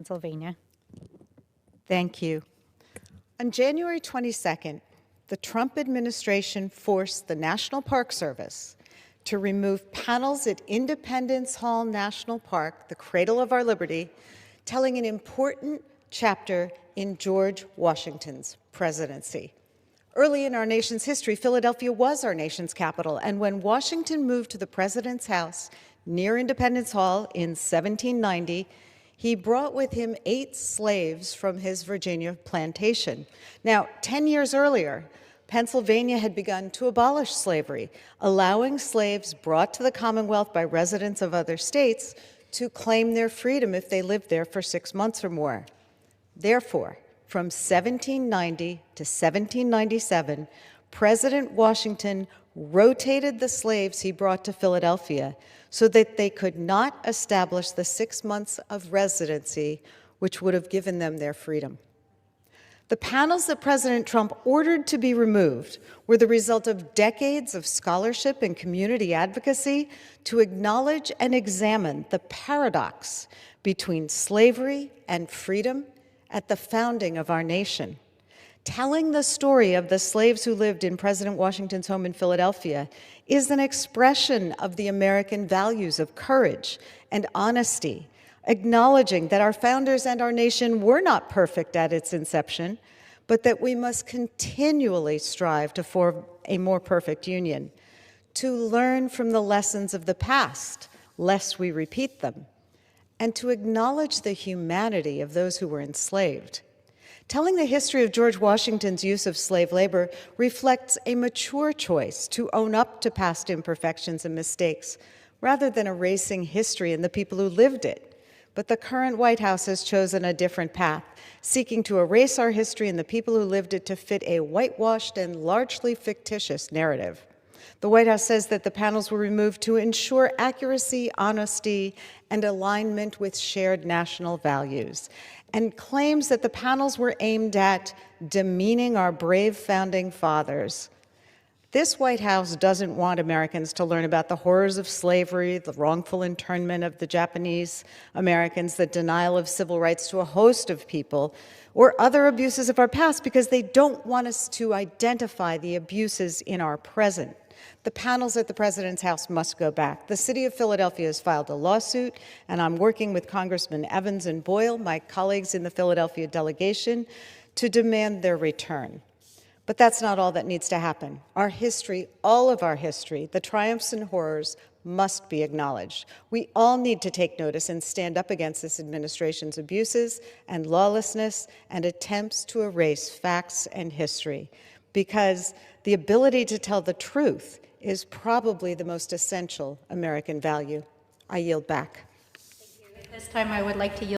Pennsylvania. Thank you. On January 22nd, the Trump administration forced the National Park Service to remove panels at Independence Hall National Park, the cradle of our liberty, telling an important chapter in George Washington's presidency. Early in our nation's history, Philadelphia was our nation's capital, and when Washington moved to the President's house near Independence Hall in 1790, he brought with him 8 slaves from his Virginia plantation. Now, 10 years earlier, Pennsylvania had begun to abolish slavery, allowing slaves brought to the Commonwealth by residents of other states to claim their freedom if they lived there for 6 months or more. Therefore, from 1790 to 1797, President Washington rotated the slaves he brought to Philadelphia so that they could not establish the 6 months of residency, which would have given them their freedom. The panels that President Trump ordered to be removed were the result of decades of scholarship and community advocacy to acknowledge and examine the paradox between slavery and freedom at the founding of our nation. Telling the story of the slaves who lived in President Washington's home in Philadelphia is an expression of the American values of courage and honesty, acknowledging that our founders and our nation were not perfect at its inception, but that we must continually strive to form a more perfect union, to learn from the lessons of the past, lest we repeat them, and to acknowledge the humanity of those who were enslaved. Telling the history of George Washington's use of slave labor reflects a mature choice to own up to past imperfections and mistakes, rather than erasing history and the people who lived it. But the current White House has chosen a different path, seeking to erase our history and the people who lived it to fit a whitewashed and largely fictitious narrative. The White House says that the panels were removed to ensure accuracy, honesty, and alignment with shared national values, and claims that the panels were aimed at demeaning our brave founding fathers. This White House doesn't want Americans to learn about the horrors of slavery, the wrongful internment of the Japanese Americans, the denial of civil rights to a host of people, or other abuses of our past, because they don't want us to identify the abuses in our present. The panels at the President's house must go back. The city of Philadelphia has filed a lawsuit, and I'm working with Congressman Evans and Boyle, my colleagues in the Philadelphia delegation, to demand their return. But that's not all that needs to happen. Our history, all of our history, the triumphs and horrors, must be acknowledged. We all need to take notice and stand up against this administration's abuses and lawlessness and attempts to erase facts and history, because the ability to tell the truth is probably the most essential American value. I yield back. Thank you. At this time, I would like to yield